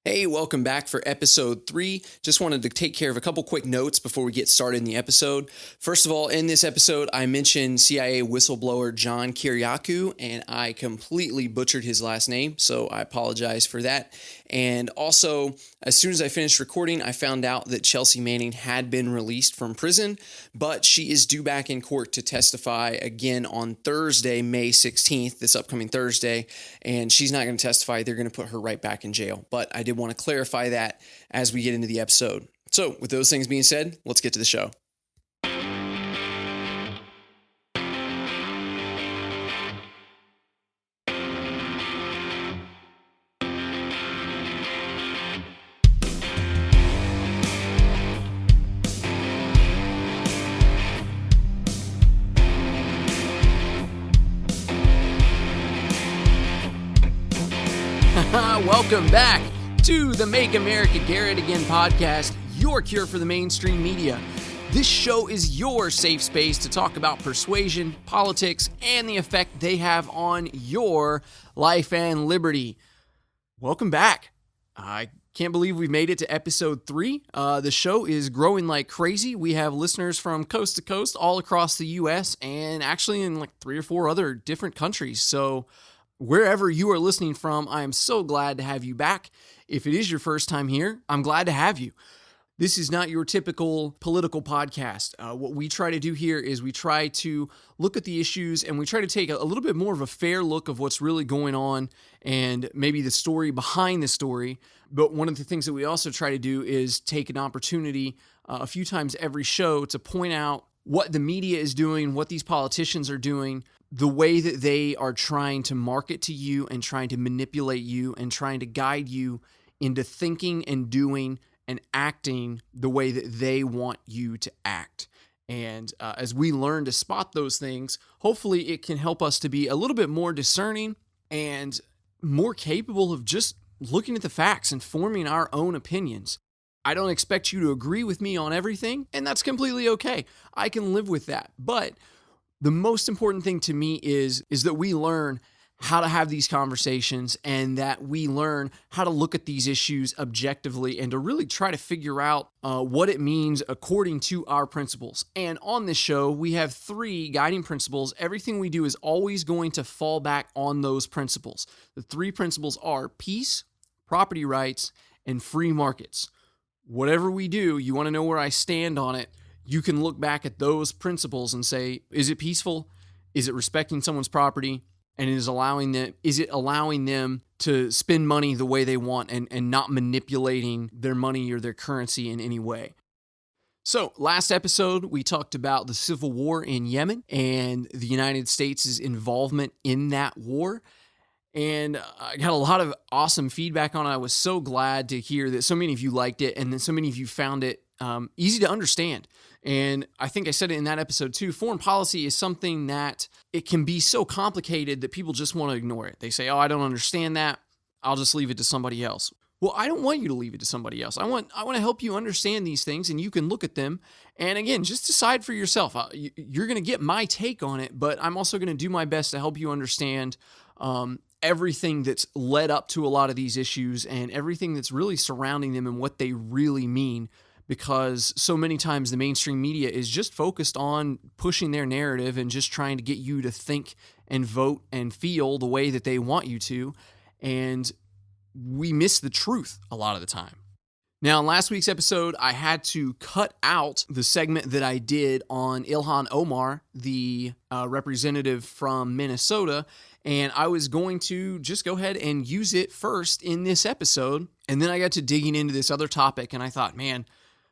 Hey, welcome back for episode 3. Just wanted to take care of a couple quick notes before we get started in the episode. First of all, in this episode, I mentioned CIA whistleblower John Kiriakou, and I completely butchered his last name, so I apologize for that. And also, as soon as I finished recording, I found out that Chelsea Manning had been released from prison, but she is due back in court to testify again on Thursday, May 16th, this upcoming Thursday, and she's not going to testify. They're going to put her right back in jail. But I did want to clarify that as we get into the episode. So with those things being said, let's get to the show. Welcome back to the Make America Garrett Again podcast, your cure for the mainstream media. This show is your safe space to talk about persuasion, politics, and the effect they have on your life and liberty. Welcome back. I can't believe we've made it to episode 3. The show is growing like crazy. We have listeners from coast to coast all across the U.S. and actually in like 3 or 4 other different countries. So wherever you are listening from, I am so glad to have you back. If it is your first time here, I'm glad to have you. This is not your typical political podcast. What we try to do here is we try to look at the issues and we try to take a little bit more of a fair look of what's really going on and maybe the story behind the story. But one of the things that we also try to do is take an opportunity a few times every show to point out what the media is doing, what these politicians are doing, the way that they are trying to market to you and trying to manipulate you and trying to guide you into thinking and doing and acting the way that they want you to act. And as we learn to spot those things, hopefully it can help us to be a little bit more discerning and more capable of just looking at the facts and forming our own opinions. I don't expect you to agree with me on everything, and that's completely okay. I can live with that. But the most important thing to me is that we learn how to have these conversations and that we learn how to look at these issues objectively and to really try to figure out what it means according to our principles. And on this show, we have 3 guiding principles. Everything we do is always going to fall back on those principles. The 3 principles are peace, property rights, and free markets. Whatever we do, you want to know where I stand on it, you can look back at those principles and say, is it peaceful? Is it respecting someone's property? And is it allowing them to spend money the way they want and not manipulating their money or their currency in any way? So last episode, we talked about the civil war in Yemen and the United States' involvement in that war. And I got a lot of awesome feedback on it. I was so glad to hear that so many of you liked it and then so many of you found it easy to understand. And I think I said it in that episode too, foreign policy is something that it can be so complicated that people just want to ignore it. They say, oh, I don't understand that. I'll just leave it to somebody else. Well, I don't want you to leave it to somebody else. I want to help you understand these things and you can look at them. And again, just decide for yourself. You're going to get my take on it, but I'm also going to do my best to help you understand everything that's led up to a lot of these issues and everything that's really surrounding them and what they really mean. Because so many times the mainstream media is just focused on pushing their narrative and just trying to get you to think and vote and feel the way that they want you to. And we miss the truth a lot of the time. Now, in last week's episode, I had to cut out the segment that I did on Ilhan Omar, the representative from Minnesota, and I was going to just go ahead and use it first in this episode. And then I got to digging into this other topic, and I thought, man,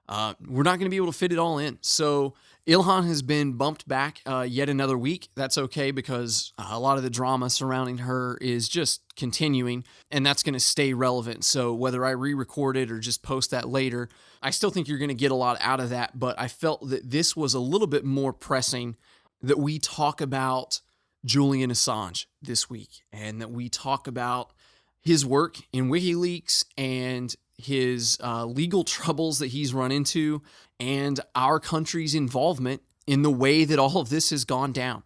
we're not going to be able to fit it all in. So Ilhan has been bumped back yet another week. That's okay because a lot of the drama surrounding her is just continuing, and that's going to stay relevant. So whether I re-record it or just post that later, I still think you're going to get a lot out of that. But I felt that this was a little bit more pressing that we talk about Julian Assange this week and that we talk about his work in Wikileaks and his legal troubles that he's run into and our country's involvement in the way that all of this has gone down.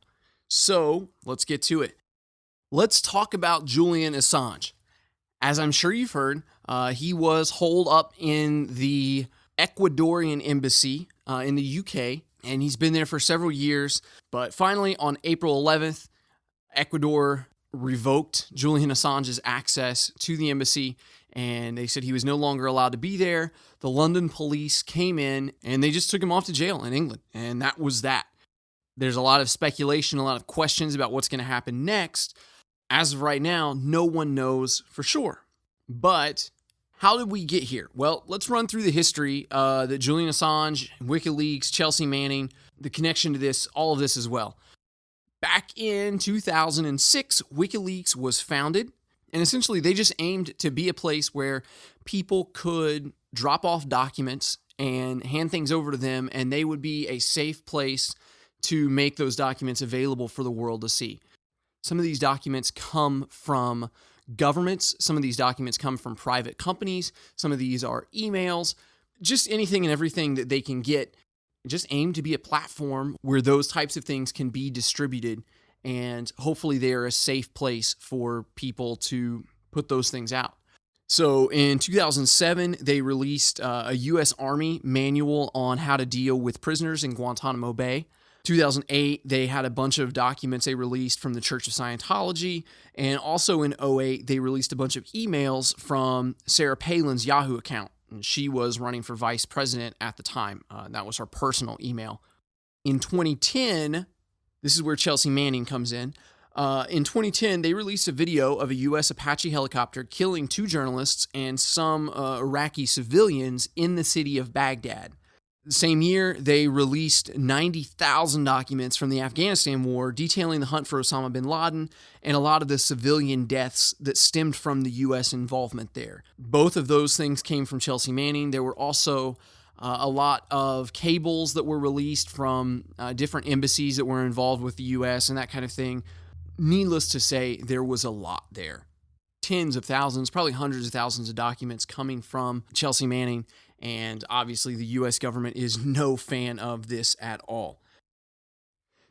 So let's get to it. Let's talk about Julian Assange. As I'm sure you've heard, He was holed up in the Ecuadorian embassy in the UK, and he's been there for several years. But finally, on April 11th, Ecuador revoked Julian Assange's access to the embassy, and they said he was no longer allowed to be there. The London police came in, and they just took him off to jail in England, and that was that. There's a lot of speculation, a lot of questions about what's going to happen next. As of right now, no one knows for sure. But how did we get here? Well, let's run through the history that Julian Assange, Wikileaks, Chelsea Manning, the connection to this, all of this as well. Back in 2006, Wikileaks was founded, and essentially they just aimed to be a place where people could drop off documents and hand things over to them, and they would be a safe place to make those documents available for the world to see. Some of these documents come from governments. Some of these documents come from private companies. Some of these are emails, just anything and everything that they can get. Just aim to be a platform where those types of things can be distributed, and hopefully they are a safe place for people to put those things out. So in 2007, they released a U.S. Army manual on how to deal with prisoners in Guantanamo Bay. 2008, they had a bunch of documents they released from the Church of Scientology, and also in 2008, they released a bunch of emails from Sarah Palin's Yahoo account. And she was running for vice president at the time. That was her personal email. In 2010, this is where Chelsea Manning comes in. In 2010, they released a video of a U.S. Apache helicopter killing 2 journalists and some Iraqi civilians in the city of Baghdad. The same year, they released 90,000 documents from the Afghanistan war detailing the hunt for Osama bin Laden and a lot of the civilian deaths that stemmed from the U.S. involvement there. Both of those things came from Chelsea Manning. There were also a lot of cables that were released from different embassies that were involved with the U.S. and that kind of thing. Needless to say, there was a lot there. Tens of thousands, probably hundreds of thousands of documents coming from Chelsea Manning. And obviously the U.S. government is no fan of this at all.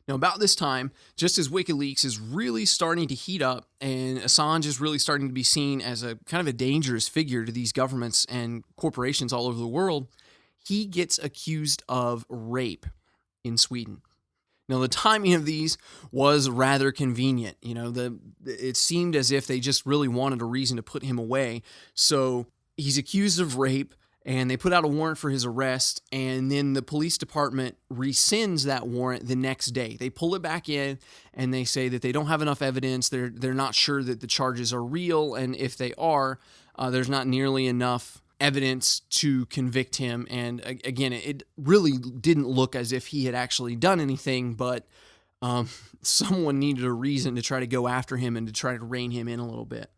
Now, about this time, just as Wikileaks is really starting to heat up and Assange is really starting to be seen as a kind of a dangerous figure to these governments and corporations all over the world, he gets accused of rape in Sweden. Now, the timing of these was rather convenient. You know, it seemed as if they just really wanted a reason to put him away. So he's accused of rape, and they put out a warrant for his arrest, and then the police department rescinds that warrant the next day. They pull it back in, and they say that they don't have enough evidence. They're not sure that the charges are real, and if they are, there's not nearly enough evidence to convict him. And again, it really didn't look as if he had actually done anything, but someone needed a reason to try to go after him and to try to rein him in a little bit.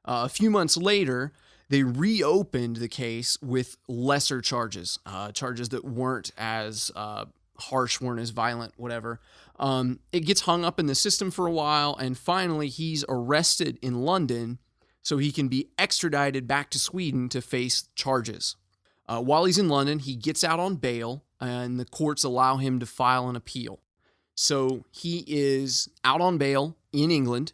A few months later, they reopened the case with lesser charges, charges that weren't as harsh, weren't as violent, whatever. It gets hung up in the system for a while, and finally he's arrested in London so he can be extradited back to Sweden to face charges. While he's in London, he gets out on bail, and the courts allow him to file an appeal. So he is out on bail in England.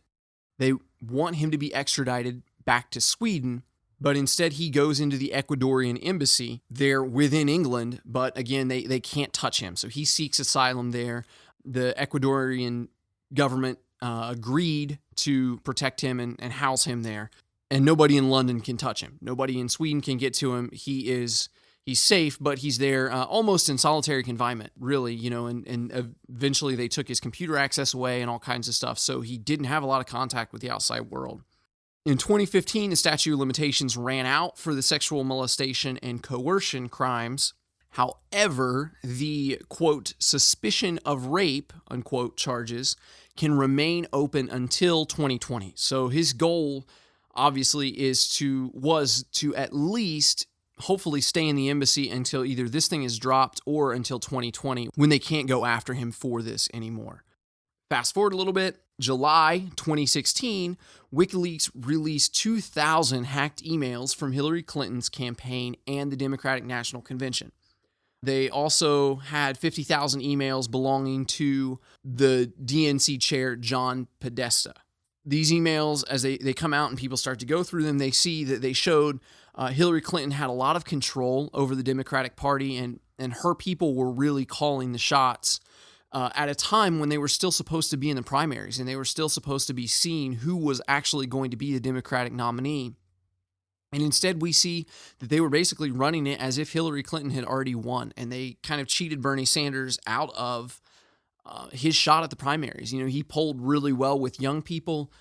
They want him to be extradited back to Sweden, but instead he goes into the Ecuadorian embassy there within England, but again, they can't touch him. So he seeks asylum there. The Ecuadorian government agreed to protect him and house him there, and nobody in London can touch him. Nobody in Sweden can get to him. He's safe, but he's there almost in solitary confinement, really, you know, and eventually they took his computer access away and all kinds of stuff, so he didn't have a lot of contact with the outside world. In 2015, the statute of limitations ran out for the sexual molestation and coercion crimes. However, the, quote, suspicion of rape, unquote, charges can remain open until 2020. So his goal, obviously, was to at least hopefully stay in the embassy until either this thing is dropped or until 2020, when they can't go after him for this anymore. Fast forward a little bit, July 2016, WikiLeaks released 2,000 hacked emails from Hillary Clinton's campaign and the Democratic National Convention. They also had 50,000 emails belonging to the DNC chair, John Podesta. These emails, as they come out and people start to go through them, they see that they showed Hillary Clinton had a lot of control over the Democratic Party, and her people were really calling the shots at a time when they were still supposed to be in the primaries, and they were still supposed to be seeing who was actually going to be the Democratic nominee. And instead, we see that they were basically running it as if Hillary Clinton had already won, and they kind of cheated Bernie Sanders out of his shot at the primaries. He polled really well with young people.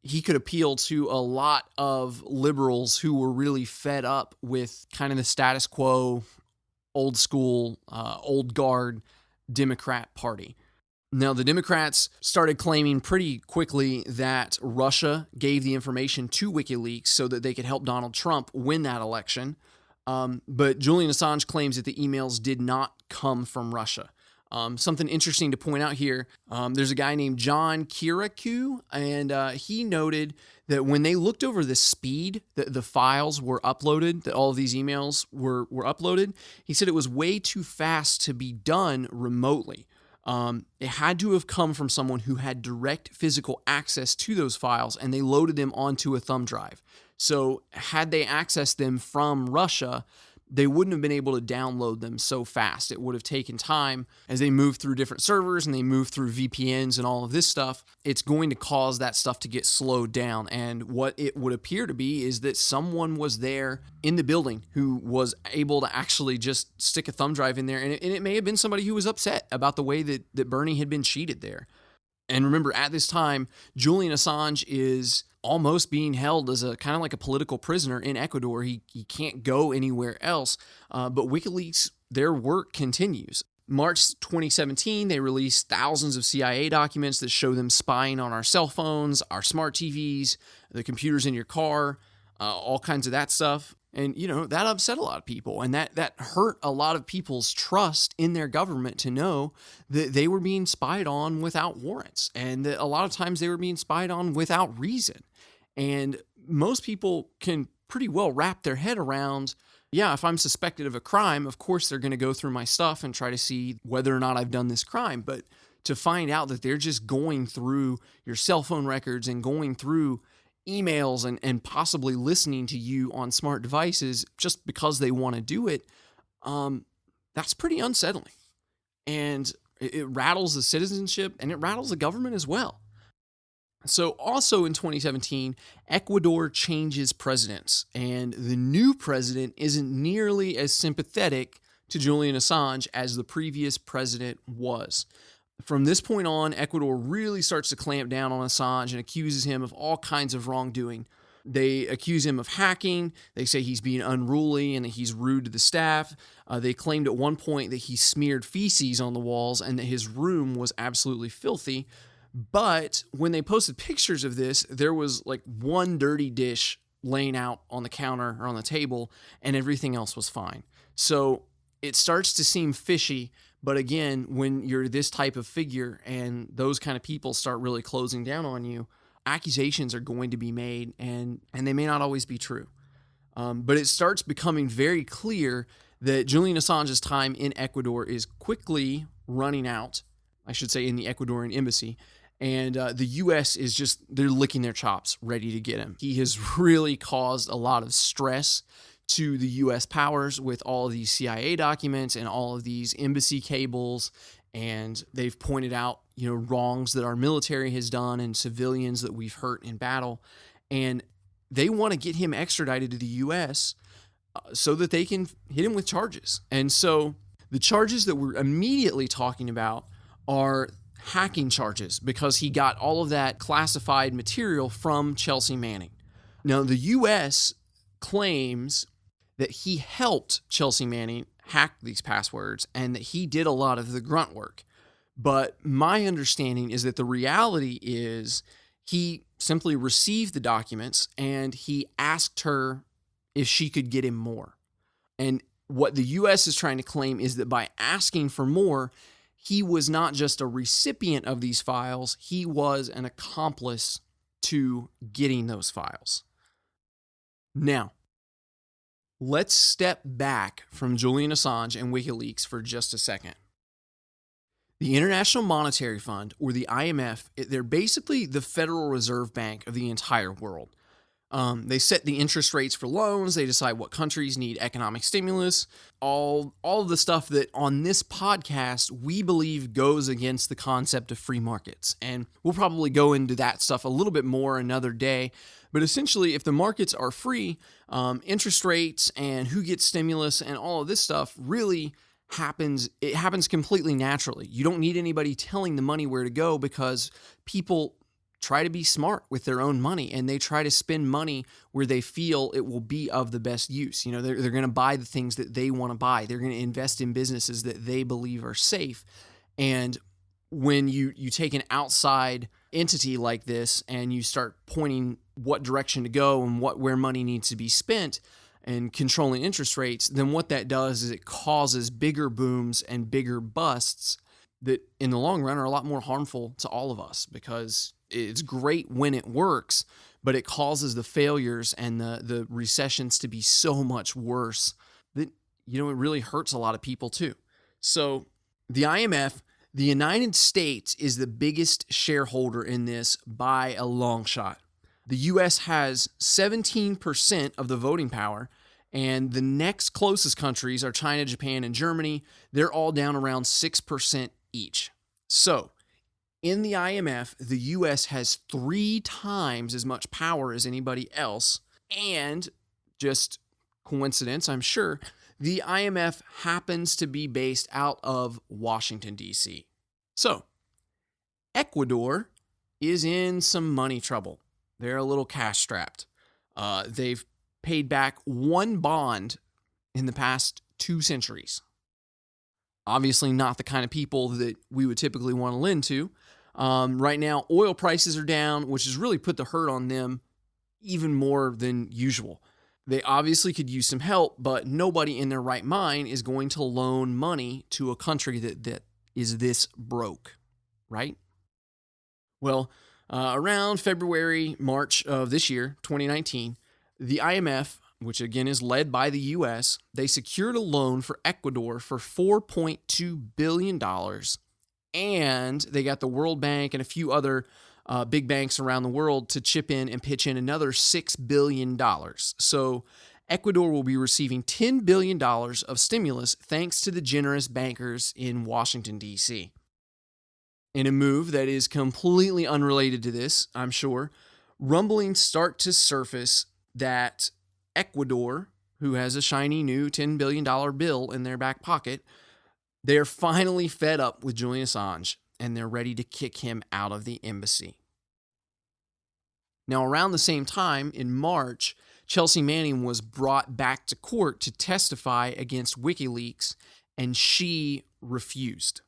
He could appeal to a lot of liberals who were really fed up with kind of the status quo, old school, old guard Democrat Party. Now, the Democrats started claiming pretty quickly that Russia gave the information to Wikileaks so that they could help Donald Trump win that election. But Julian Assange claims that the emails did not come from Russia. Something interesting to point out here, there's a guy named John Kiriakou, and he noted that when they looked over the speed that the files were uploaded, that all of these emails were uploaded, he said it was way too fast to be done remotely. It had to have come from someone who had direct physical access to those files, and they loaded them onto a thumb drive. So had they accessed them from Russia, they wouldn't have been able to download them so fast. It would have taken time as they move through different servers and they move through VPNs and all of this stuff. It's going to cause that stuff to get slowed down. And what it would appear to be is that someone was there in the building who was able to actually just stick a thumb drive in there. And it may have been somebody who was upset about the way that Bernie had been cheated there. And remember, at this time, Julian Assange is almost being held as a kind of like a political prisoner in Ecuador. He can't go anywhere else. But WikiLeaks, their work continues. March 2017, they released thousands of CIA documents that show them spying on our cell phones, our smart TVs, the computers in your car, all kinds of that stuff. And, that upset a lot of people, and that hurt a lot of people's trust in their government to know that they were being spied on without warrants, and that a lot of times they were being spied on without reason. And most people can pretty well wrap their head around, yeah, if I'm suspected of a crime, of course they're going to go through my stuff and try to see whether or not I've done this crime. But to find out that they're just going through your cell phone records and going through emails and possibly listening to you on smart devices just because they want to do it, that's pretty unsettling. And it rattles the citizenship and it rattles the government as well. So also in 2017, Ecuador changes presidents, and the new president isn't nearly as sympathetic to Julian Assange as the previous president was. From this point on, Ecuador really starts to clamp down on Assange and accuses him of all kinds of wrongdoing. They accuse him of hacking. They say he's being unruly and that he's rude to the staff. They claimed at one point that he smeared feces on the walls and that his room was absolutely filthy. But when they posted pictures of this, there was like one dirty dish laying out on the counter or on the table, and everything else was fine. So it starts to seem fishy. But again, when you're this type of figure and those kind of people start really closing down on you, accusations are going to be made, and they may not always be true. But it starts becoming very clear that Julian Assange's time in Ecuador is quickly running out, I should say in the Ecuadorian embassy, and the U.S. is just, they're licking their chops ready to get him. He has really caused a lot of stress to the U.S. powers with all of these CIA documents and all of these embassy cables, and they've pointed out, wrongs that our military has done and civilians that we've hurt in battle, and they want to get him extradited to the U.S. So that they can hit him with charges. And so the charges that we're immediately talking about are hacking charges because he got all of that classified material from Chelsea Manning. Now, the U.S. claims that he helped Chelsea Manning hack these passwords and that he did a lot of the grunt work. But my understanding is that the reality is he simply received the documents and he asked her if she could get him more. And what the U.S. is trying to claim is that by asking for more, he was not just a recipient of these files, he was an accomplice to getting those files. Now, let's step back from Julian Assange and WikiLeaks for just a second. The International Monetary Fund, or the IMF, they're basically the Federal Reserve Bank of the entire world. They set the interest rates for loans. They decide what countries need economic stimulus. All of the stuff that on this podcast we believe goes against the concept of free markets. And we'll probably go into that stuff a little bit more another day. But essentially, if the markets are free, interest rates and who gets stimulus and all of this stuff really happens. It happens completely naturally. You don't need anybody telling the money where to go because people try to be smart with their own money and they try to spend money where they feel it will be of the best use. You know, they're going to buy the things that they want to buy. They're going to invest in businesses that they believe are safe. And when you take an outside entity like this and you start pointing what direction to go and where money needs to be spent and controlling interest rates, then what that does is it causes bigger booms and bigger busts that in the long run are a lot more harmful to all of us, because it's great when it works, but it causes the failures and the recessions to be so much worse that, it really hurts a lot of people too. So the IMF, the United States, is the biggest shareholder in this by a long shot. The U.S. has 17% of the voting power, and the next closest countries are China, Japan, and Germany. They're all down around 6% each. So in the IMF, the U.S. has 3 times as much power as anybody else, and just coincidence, I'm sure, the IMF happens to be based out of Washington, D.C. So Ecuador is in some money trouble. They're a little cash strapped. They've paid back 1 bond in the past 2 centuries. Obviously not the kind of people that we would typically want to lend to. Right now, oil prices are down, which has really put the hurt on them even more than usual. They obviously could use some help, but nobody in their right mind is going to loan money to a country that is this broke, right? Well, around February, March of this year, 2019, the IMF, which again is led by the U.S., they secured a loan for Ecuador for $4.2 billion. And they got the World Bank and a few other big banks around the world to chip in and pitch in another $6 billion. So Ecuador will be receiving $10 billion of stimulus thanks to the generous bankers in Washington, D.C. In a move that is completely unrelated to this, I'm sure, rumblings start to surface that Ecuador, who has a shiny new $10 billion bill in their back pocket, they're finally fed up with Julian Assange, and they're ready to kick him out of the embassy. Now, around the same time, in March, Chelsea Manning was brought back to court to testify against Wikileaks, and she refused.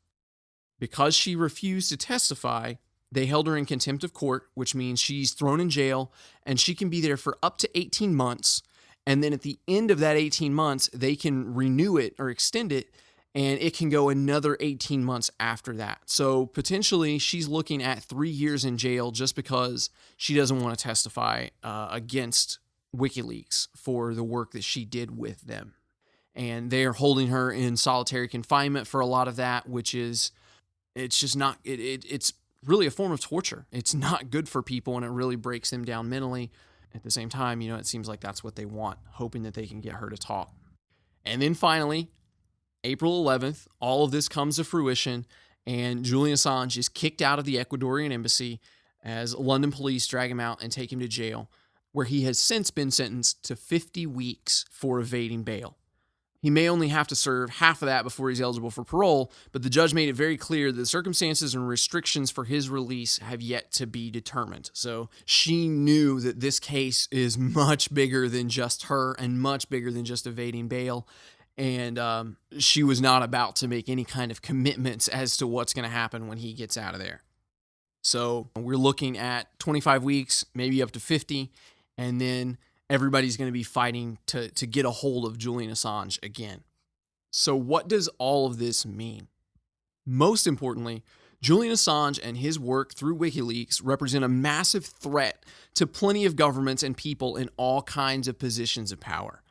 Because she refused to testify, they held her in contempt of court, which means she's thrown in jail, and she can be there for up to 18 months, and then at the end of that 18 months, they can renew it or extend it, and it can go another 18 months after that. So potentially she's looking at 3 years in jail just because she doesn't want to testify against WikiLeaks for the work that she did with them. And they're holding her in solitary confinement for a lot of that, which is, it's just not, it's really a form of torture. It's not good for people, and it really breaks them down mentally. At the same time, it seems like that's what they want, hoping that they can get her to talk. And then finally, April 11th, all of this comes to fruition, and Julian Assange is kicked out of the Ecuadorian embassy as London police drag him out and take him to jail, where he has since been sentenced to 50 weeks for evading bail. He may only have to serve half of that before he's eligible for parole, but the judge made it very clear that the circumstances and restrictions for his release have yet to be determined. So she knew that this case is much bigger than just her and much bigger than just evading bail. And she was not about to make any kind of commitments as to what's going to happen when he gets out of there. So we're looking at 25 weeks, maybe up to 50, and then everybody's going to be fighting to get a hold of Julian Assange again. So what does all of this mean? Most importantly, Julian Assange and his work through WikiLeaks represent a massive threat to plenty of governments and people in all kinds of positions of power.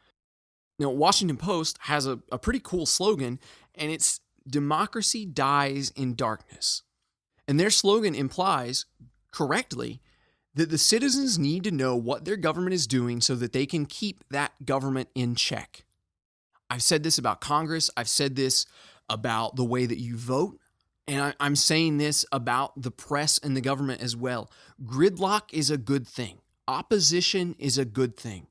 Now, Washington Post has a pretty cool slogan, and it's "Democracy dies in darkness." And their slogan implies, correctly, that the citizens need to know what their government is doing so that they can keep that government in check. I've said this about Congress. I've said this about the way that you vote. And I'm saying this about the press and the government as well. Gridlock is a good thing. Opposition is a good thing.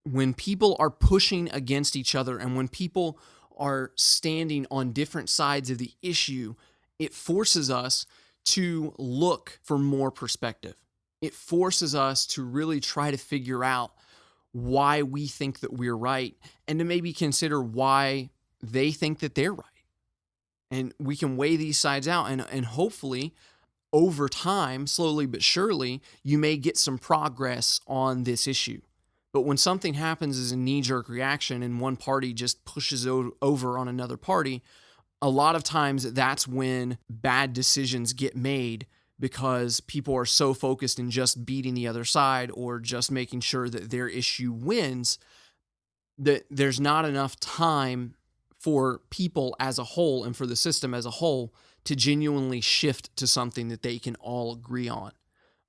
When people are pushing against each other and when people are standing on different sides of the issue, it forces us to look for more perspective. It forces us to really try to figure out why we think that we're right and to maybe consider why they think that they're right. And we can weigh these sides out and hopefully over time, slowly but surely, you may get some progress on this issue. But when something happens as a knee-jerk reaction and one party just pushes over on another party, a lot of times that's when bad decisions get made because people are so focused in just beating the other side or just making sure that their issue wins that there's not enough time for people as a whole and for the system as a whole to genuinely shift to something that they can all agree on.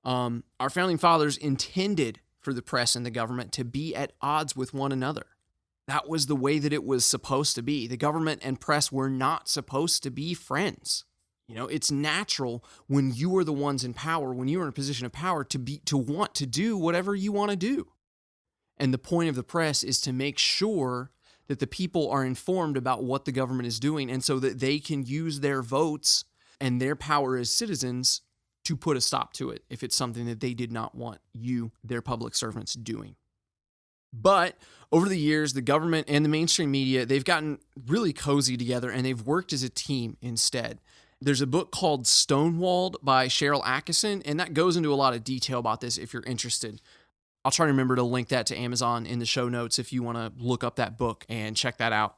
Our founding fathers intended for the press and the government to be at odds with one another. That was the way that it was supposed to be. The government and press were not supposed to be friends. You know, it's natural when you are the ones in power, when you are in a position of power to want to do whatever you want to do. And the point of the press is to make sure that the people are informed about what the government is doing and so that they can use their votes and their power as citizens to put a stop to it if it's something that they did not want you, their public servants, doing. But over the years, the government and the mainstream media, they've gotten really cozy together and they've worked as a team instead. There's a book called Stonewalled by Cheryl Atkinson, and that goes into a lot of detail about this if you're interested. I'll try to remember to link that to Amazon in the show notes if you want to look up that book and check that out.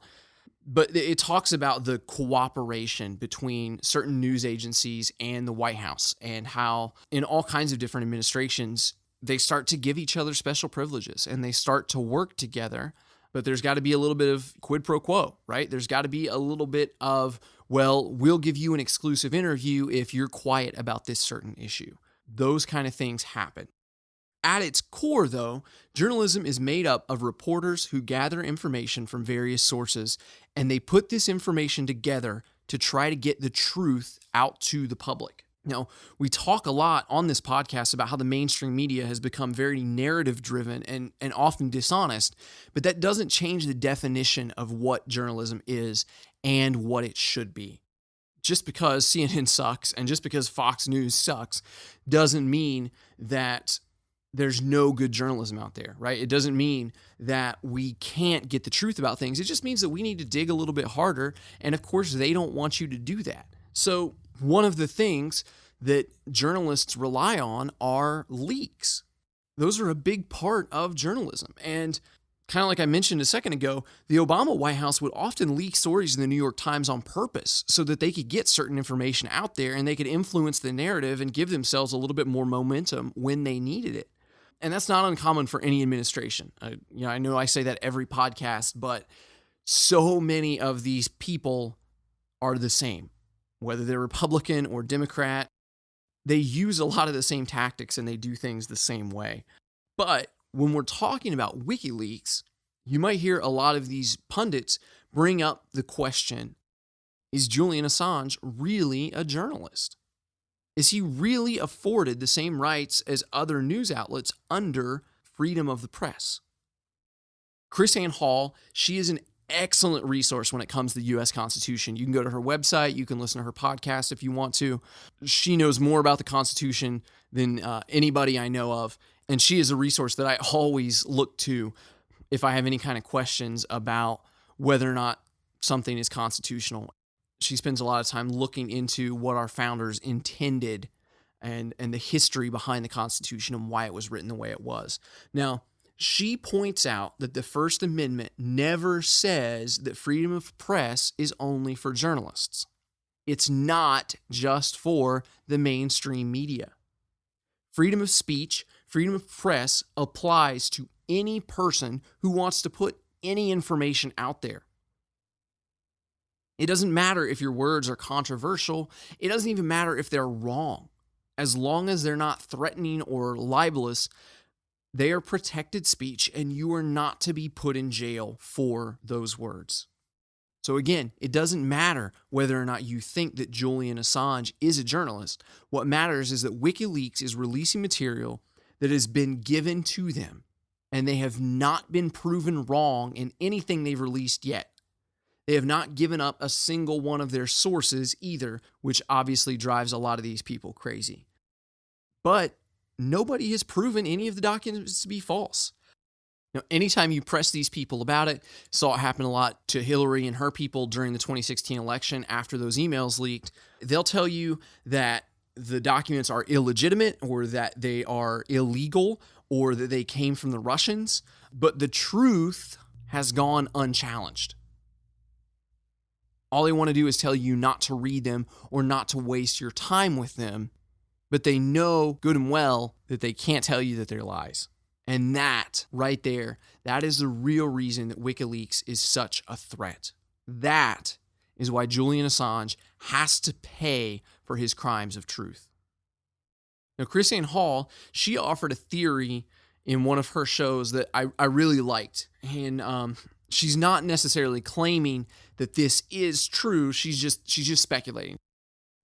But it talks about the cooperation between certain news agencies and the White House and how in all kinds of different administrations, they start to give each other special privileges and they start to work together. But there's got to be a little bit of quid pro quo, right? There's got to be a little bit of, well, we'll give you an exclusive interview if you're quiet about this certain issue. Those kind of things happen. At its core, though, journalism is made up of reporters who gather information from various sources, and they put this information together to try to get the truth out to the public. Now, we talk a lot on this podcast about how the mainstream media has become very narrative-driven and often dishonest, but that doesn't change the definition of what journalism is and what it should be. Just because CNN sucks and just because Fox News sucks doesn't mean that there's no good journalism out there, right? It doesn't mean that we can't get the truth about things. It just means that we need to dig a little bit harder. And of course, they don't want you to do that. So one of the things that journalists rely on are leaks. Those are a big part of journalism. And kind of like I mentioned a second ago, the Obama White House would often leak stories in the New York Times on purpose so that they could get certain information out there and they could influence the narrative and give themselves a little bit more momentum when they needed it. And that's not uncommon for any administration. I know I say that every podcast, but so many of these people are the same. Whether they're Republican or Democrat, they use a lot of the same tactics and they do things the same way. But when we're talking about Wikileaks, you might hear a lot of these pundits bring up the question, is Julian Assange really a journalist? Is he really afforded the same rights as other news outlets under freedom of the press? KrisAnne Hall, she is an excellent resource when it comes to the U.S. Constitution. You can go to her website. You can listen to her podcast if you want to. She knows more about the Constitution than anybody I know of, and she is a resource that I always look to if I have any kind of questions about whether or not something is constitutional. She spends a lot of time looking into what our founders intended and the history behind the Constitution and why it was written the way it was. Now, she points out that the First Amendment never says that freedom of press is only for journalists. It's not just for the mainstream media. Freedom of speech, freedom of press applies to any person who wants to put any information out there. It doesn't matter if your words are controversial. It doesn't even matter if they're wrong. As long as they're not threatening or libelous, they are protected speech, and you are not to be put in jail for those words. So again, it doesn't matter whether or not you think that Julian Assange is a journalist. What matters is that WikiLeaks is releasing material that has been given to them, and they have not been proven wrong in anything they've released yet. They have not given up a single one of their sources either, which obviously drives a lot of these people crazy. But nobody has proven any of the documents to be false. Now, anytime you press these people about it, saw it happen a lot to Hillary and her people during the 2016 election after those emails leaked, they'll tell you that the documents are illegitimate or that they are illegal or that they came from the Russians, but the truth has gone unchallenged. All they want to do is tell you not to read them or not to waste your time with them, but they know good and well that they can't tell you that they're lies. And that right there, that is the real reason that WikiLeaks is such a threat. That is why Julian Assange has to pay for his crimes of truth. Now, Chrisanne Hall, she offered a theory in one of her shows that I really liked. And she's not necessarily claiming that this is true. She's just speculating.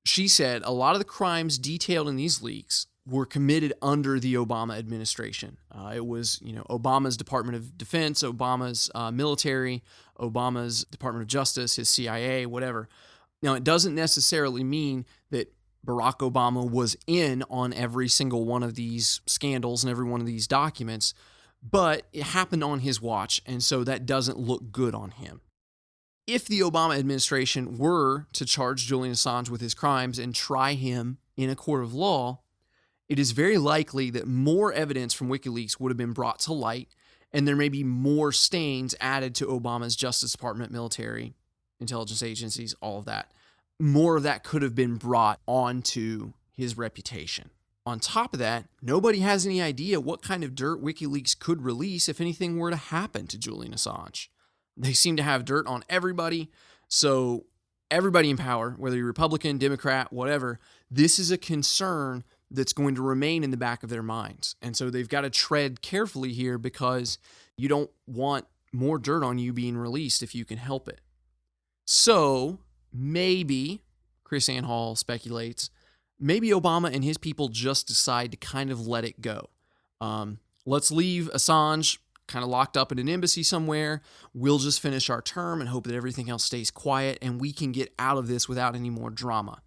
She said a lot of the crimes detailed in these leaks were committed under the Obama administration. It was, Obama's Department of Defense, Obama's military, Obama's Department of Justice, his CIA, whatever. Now, it doesn't necessarily mean that Barack Obama was in on every single one of these scandals and every one of these documents, but it happened on his watch, and so that doesn't look good on him. If the Obama administration were to charge Julian Assange with his crimes and try him in a court of law, it is very likely that more evidence from WikiLeaks would have been brought to light, and there may be more stains added to Obama's Justice Department, military, intelligence agencies, all of that. More of that could have been brought onto his reputation. On top of that, nobody has any idea what kind of dirt WikiLeaks could release if anything were to happen to Julian Assange. They seem to have dirt on everybody, so everybody in power, whether you're Republican, Democrat, whatever, this is a concern that's going to remain in the back of their minds. And so they've got to tread carefully here because you don't want more dirt on you being released if you can help it. So maybe, Chrisanne Hall speculates, maybe Obama and his people just decide to kind of let it go. Let's leave Assange kind of locked up in an embassy somewhere. We'll just finish our term and hope that everything else stays quiet and we can get out of this without any more drama.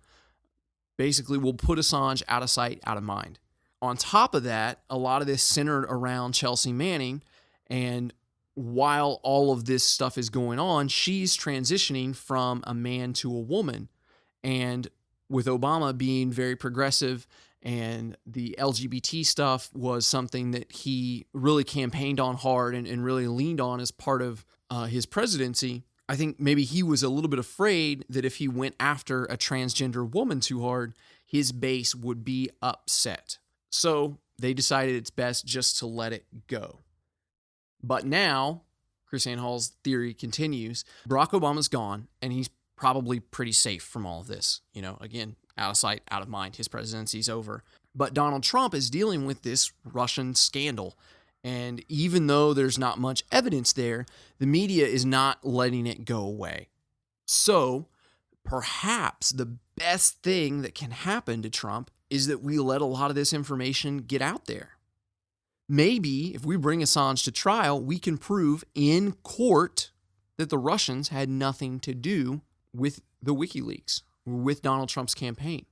Basically, we'll put Assange out of sight, out of mind. On top of that, a lot of this centered around Chelsea Manning, and while all of this stuff is going on, she's transitioning from a man to a woman. And with Obama being very progressive and the LGBT stuff was something that he really campaigned on hard and really leaned on as part of his presidency, I think maybe he was a little bit afraid that if he went after a transgender woman too hard, his base would be upset. So they decided it's best just to let it go. But now, Chrisanne Hall's theory continues, Barack Obama's gone, and he's probably pretty safe from all of this. Again, out of sight, out of mind. His presidency's over. But Donald Trump is dealing with this Russian scandal. And even though there's not much evidence there, the media is not letting it go away. So perhaps the best thing that can happen to Trump is that we let a lot of this information get out there. Maybe if we bring Assange to trial, we can prove in court that the Russians had nothing to do with the WikiLeaks, with Donald Trump's campaign.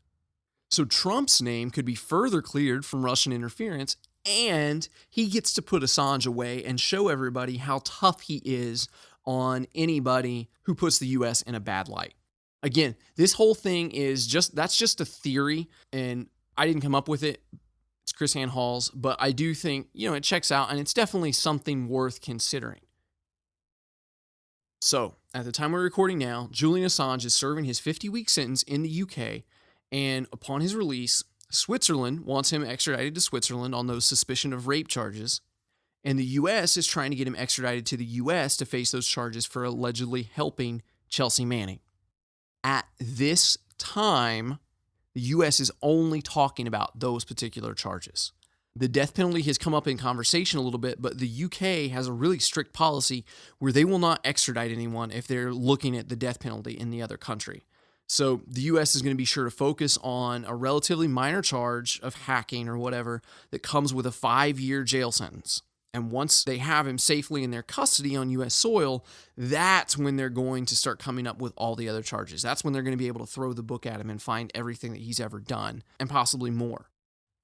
So Trump's name could be further cleared from Russian interference, and he gets to put Assange away and show everybody how tough he is on anybody who puts the U.S. in a bad light. Again, this whole thing is that's just a theory, and I didn't come up with it. It's Chrisanne Hall's, but I do think, it checks out, and it's definitely something worth considering. So, at the time we're recording now, Julian Assange is serving his 50-week sentence in the UK, and upon his release, Switzerland wants him extradited to Switzerland on those suspicion of rape charges, and the U.S. is trying to get him extradited to the U.S. to face those charges for allegedly helping Chelsea Manning. At this time, The U.S. is only talking about those particular charges. The death penalty has come up in conversation a little bit, but the UK has a really strict policy where they will not extradite anyone if they're looking at the death penalty in the other country. So the US is going to be sure to focus on a relatively minor charge of hacking or whatever that comes with a 5-year jail sentence. And once they have him safely in their custody on US soil, that's when they're going to start coming up with all the other charges. That's when they're going to be able to throw the book at him and find everything that he's ever done, and possibly more.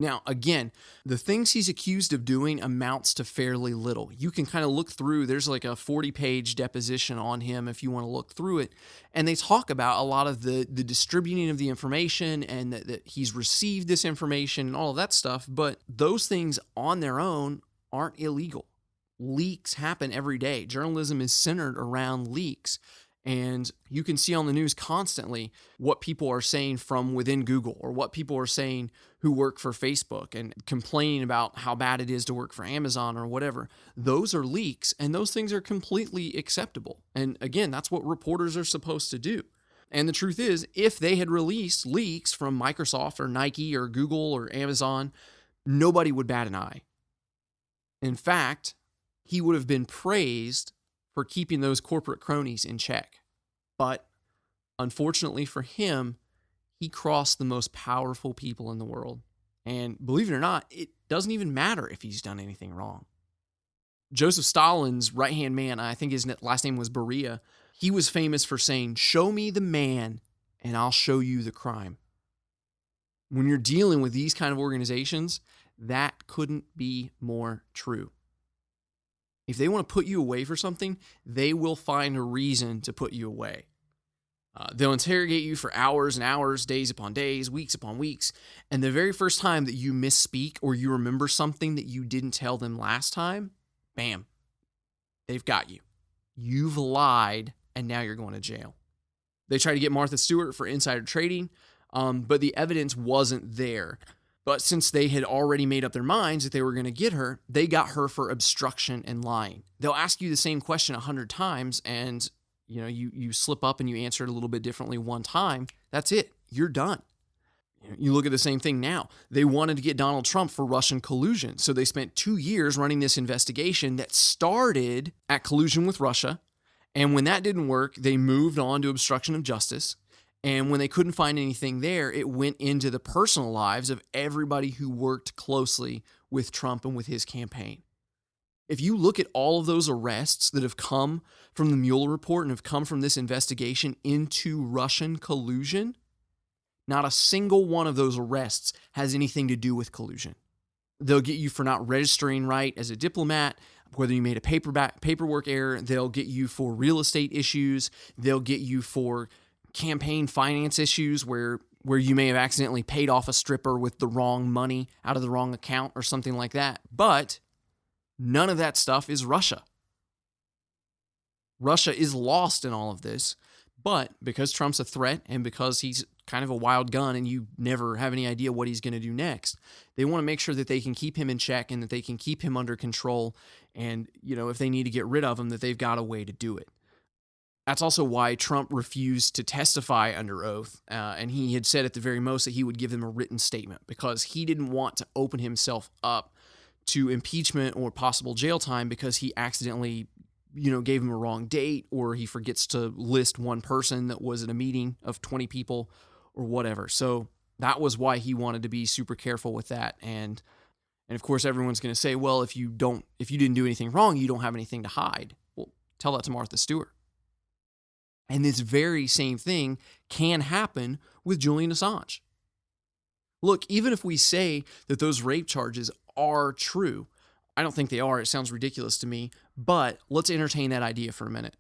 Now, again, the things he's accused of doing amounts to fairly little. You can kind of look through, there's like a 40-page deposition on him if you want to look through it. And they talk about a lot of the distributing of the information and that he's received this information and all of that stuff. But those things on their own aren't illegal. Leaks happen every day. Journalism is centered around leaks. And you can see on the news constantly what people are saying from within Google or what people are saying who work for Facebook and complaining about how bad it is to work for Amazon or whatever. Those are leaks, and those things are completely acceptable. And again, that's what reporters are supposed to do. And the truth is, if they had released leaks from Microsoft or Nike or Google or Amazon, nobody would bat an eye. In fact, he would have been praised for keeping those corporate cronies in check. But unfortunately for him, he crossed the most powerful people in the world. And believe it or not, it doesn't even matter if he's done anything wrong. Joseph Stalin's right-hand man, I think his last name was Beria, he was famous for saying, "Show me the man and I'll show you the crime." When you're dealing with these kind of organizations, that couldn't be more true. If they want to put you away for something, they will find a reason to put you away. They'll interrogate you for hours and hours, days upon days, weeks upon weeks. And the very first time that you misspeak or you remember something that you didn't tell them last time, bam, they've got you. You've lied, and now you're going to jail. They tried to get Martha Stewart for insider trading, but the evidence wasn't there. But since they had already made up their minds that they were going to get her, they got her for obstruction and lying. They'll ask you the same question 100 times, and you slip up and you answer it a little bit differently one time. That's it. You're done. You look at the same thing now. They wanted to get Donald Trump for Russian collusion. So they spent 2 years running this investigation that started at collusion with Russia. And when that didn't work, they moved on to obstruction of justice. And when they couldn't find anything there, it went into the personal lives of everybody who worked closely with Trump and with his campaign. If you look at all of those arrests that have come from the Mueller report and have come from this investigation into Russian collusion, not a single one of those arrests has anything to do with collusion. They'll get you for not registering right as a diplomat, whether you made a paperwork error. They'll get you for real estate issues. They'll get you for campaign finance issues where you may have accidentally paid off a stripper with the wrong money out of the wrong account or something like that. But none of that stuff is Russia. Russia is lost in all of this, but because Trump's a threat and because he's kind of a wild gun and you never have any idea what he's going to do next, they want to make sure that they can keep him in check and that they can keep him under control. And, if they need to get rid of him, that they've got a way to do it. That's also why Trump refused to testify under oath, and he had said at the very most that he would give them a written statement because he didn't want to open himself up to impeachment or possible jail time because he accidentally, gave him a wrong date or he forgets to list one person that was at a meeting of 20 people or whatever. So that was why he wanted to be super careful with that. And of course, everyone's going to say, well, if you didn't do anything wrong, you don't have anything to hide. Well, tell that to Martha Stewart. And this very same thing can happen with Julian Assange. Look, even if we say that those rape charges are true, I don't think they are. It sounds ridiculous to me, but let's entertain that idea for a minute.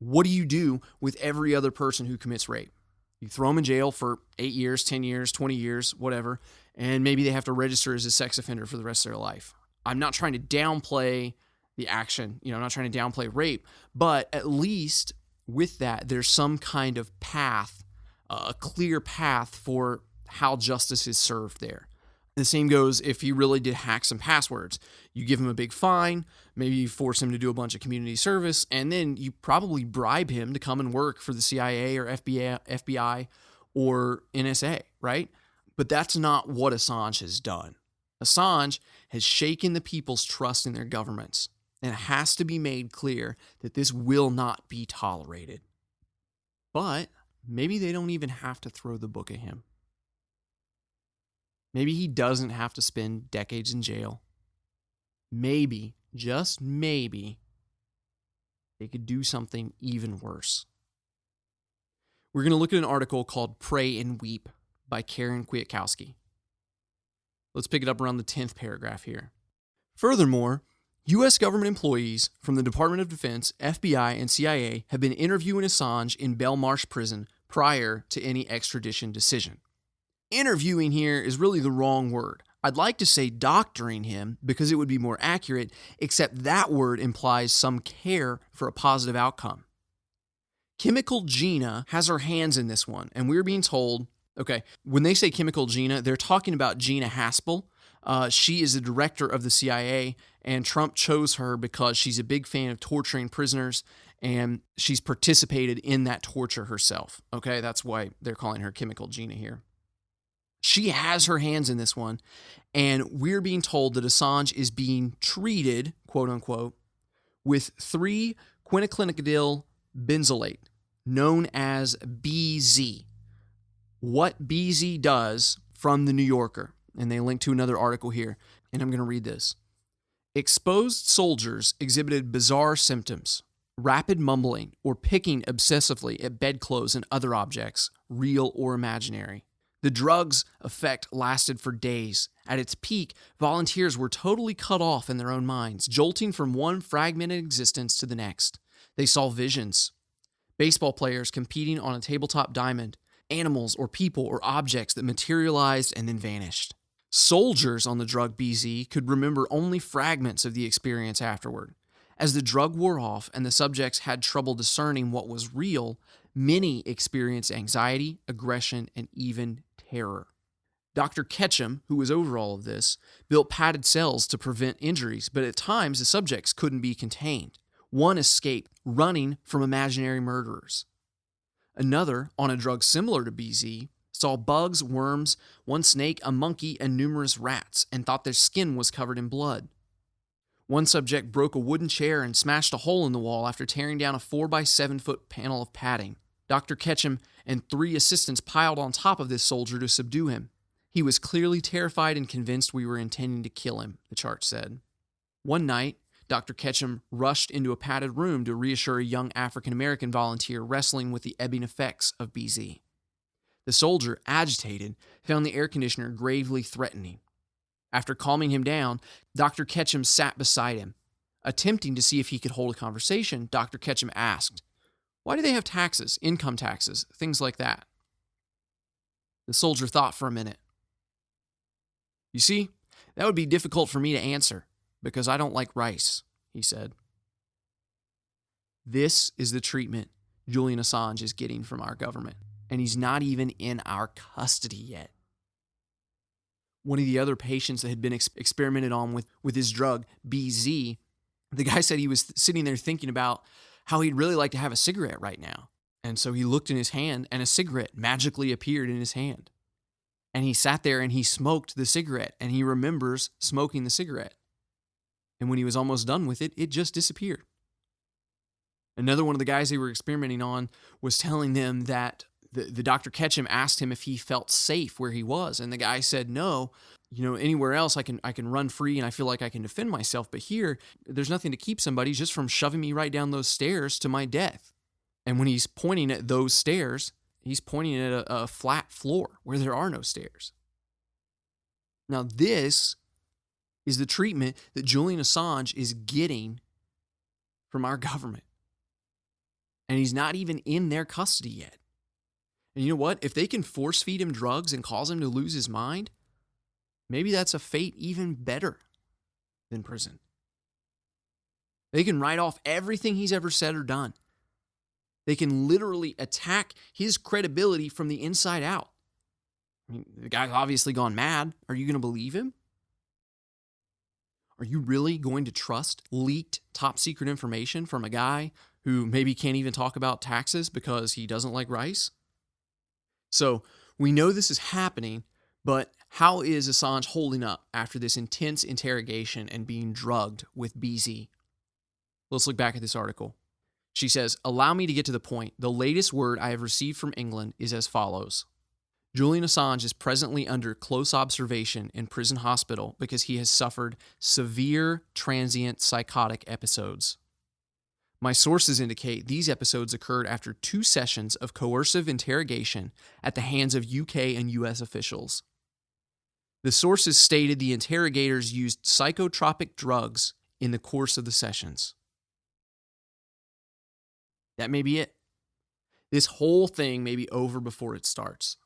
What do you do with every other person who commits rape? You throw them in jail for 8 years, 10 years, 20 years, whatever, and maybe they have to register as a sex offender for the rest of their life. I'm not trying to downplay the action. I'm not trying to downplay rape, but at least with that, there's some kind of path, a clear path for how justice is served there. The same goes if he really did hack some passwords. You give him a big fine, maybe you force him to do a bunch of community service, and then you probably bribe him to come and work for the CIA or FBI or NSA, right? But that's not what Assange has done. Assange has shaken the people's trust in their governments, and it has to be made clear that this will not be tolerated. But maybe they don't even have to throw the book at him. Maybe he doesn't have to spend decades in jail. Maybe, just maybe, they could do something even worse. We're going to look at an article called Pray and Weep by Karen Kwiatkowski. Let's pick it up around the 10th paragraph here. Furthermore, U.S. government employees from the Department of Defense, FBI, and CIA have been interviewing Assange in Belmarsh prison prior to any extradition decision. Interviewing here is really the wrong word. I'd like to say doctoring him because it would be more accurate, except that word implies some care for a positive outcome. Chemical Gina has her hands in this one, and we're being told, okay, when they say Chemical Gina, they're talking about Gina Haspel. She is the director of the CIA, and Trump chose her because she's a big fan of torturing prisoners, and she's participated in that torture herself. Okay, that's why they're calling her Chemical Gina here. She has her hands in this one, and we're being told that Assange is being treated, quote unquote, with 3-quinaclinidine benzylate, known as BZ. What BZ does from the New Yorker, and they link to another article here, and I'm going to read this. Exposed soldiers exhibited bizarre symptoms, rapid mumbling, or picking obsessively at bedclothes and other objects, real or imaginary. The drug's effect lasted for days. At its peak, volunteers were totally cut off in their own minds, jolting from one fragmented existence to the next. They saw visions. Baseball players competing on a tabletop diamond, animals or people or objects that materialized and then vanished. Soldiers on the drug BZ could remember only fragments of the experience afterward. As the drug wore off and the subjects had trouble discerning what was real, many experienced anxiety, aggression, and even terror. Dr. Ketchum, who was over all of this, built padded cells to prevent injuries, but at times the subjects couldn't be contained. One escaped, running from imaginary murderers. Another, on a drug similar to BZ, saw bugs, worms, one snake, a monkey, and numerous rats, and thought their skin was covered in blood. One subject broke a wooden chair and smashed a hole in the wall after tearing down a 4-by-7-foot panel of padding. Dr. Ketchum and 3 assistants piled on top of this soldier to subdue him. He was clearly terrified and convinced we were intending to kill him, the chart said. One night, Dr. Ketchum rushed into a padded room to reassure a young African-American volunteer wrestling with the ebbing effects of BZ. The soldier, agitated, found the air conditioner gravely threatening. After calming him down, Dr. Ketchum sat beside him. Attempting to see if he could hold a conversation, Dr. Ketchum asked, "Why do they have taxes, income taxes, things like that?" The soldier thought for a minute. "You see, that would be difficult for me to answer, because I don't like rice," he said. This is the treatment Julian Assange is getting from our government, and he's not even in our custody yet. One of the other patients that had been experimented on with his drug, BZ, the guy said he was sitting there thinking about how he'd really like to have a cigarette right now. And so he looked in his hand, and a cigarette magically appeared in his hand. And he sat there and he smoked the cigarette, and he remembers smoking the cigarette. And when he was almost done with it, it just disappeared. Another one of the guys they were experimenting on was telling them that the Dr. Ketchum asked him if he felt safe where he was. And the guy said, "No, anywhere else I can run free and I feel like I can defend myself. But here, there's nothing to keep somebody just from shoving me right down those stairs to my death." And when he's pointing at those stairs, he's pointing at a flat floor where there are no stairs. Now, this is the treatment that Julian Assange is getting from our government. And he's not even in their custody yet. And you know what? If they can force feed him drugs and cause him to lose his mind, maybe that's a fate even better than prison. They can write off everything he's ever said or done. They can literally attack his credibility from the inside out. I mean, the guy's obviously gone mad. Are you going to believe him? Are you really going to trust leaked top secret information from a guy who maybe can't even talk about taxes because he doesn't like rice? So we know this is happening, But how is Assange holding up after this intense interrogation and being drugged with BZ? Let's look back at this article. She says, "Allow me to get to the point. The latest word I have received from England is as follows. Julian Assange is presently under close observation in prison hospital because he has suffered severe transient psychotic episodes. My sources indicate these episodes occurred after 2 sessions of coercive interrogation at the hands of UK and US officials. The sources stated the interrogators used psychotropic drugs in the course of the sessions." That may be it. This whole thing may be over before it starts.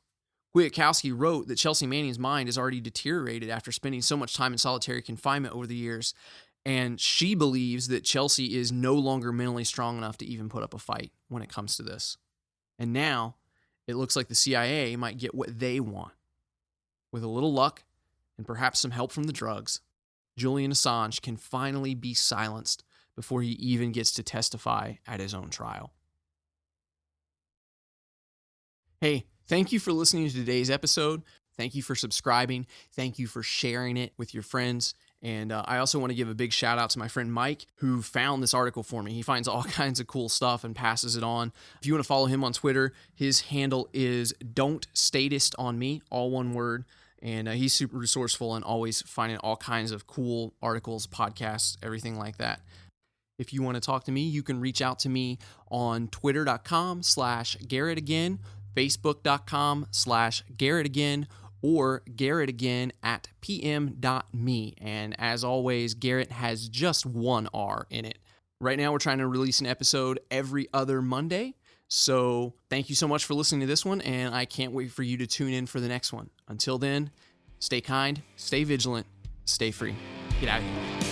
Kwiatkowski wrote that Chelsea Manning's mind has already deteriorated after spending so much time in solitary confinement over the years, and she believes that Chelsea is no longer mentally strong enough to even put up a fight when it comes to this. And now, it looks like the CIA might get what they want. With a little luck, and perhaps some help from the drugs, Julian Assange can finally be silenced before he even gets to testify at his own trial. Hey, thank you for listening to today's episode. Thank you for subscribing. Thank you for sharing it with your friends. And I also want to give a big shout out to my friend Mike, who found this article for me. He finds all kinds of cool stuff and passes it on. If you want to follow him on Twitter, his handle is don'tstatist_on_me, all one word. And he's super resourceful and always finding all kinds of cool articles, podcasts, everything like that. If you want to talk to me, you can reach out to me on twitter.com/GarrettAgain, facebook.com/GarrettAgain, or GarrettAgain@pm.me. And as always, Garrett has just one R in it. Right now, we're trying to release an episode every other Monday. So thank you so much for listening to this one, and I can't wait for you to tune in for the next one. Until then, stay kind, stay vigilant, stay free. Get out of here.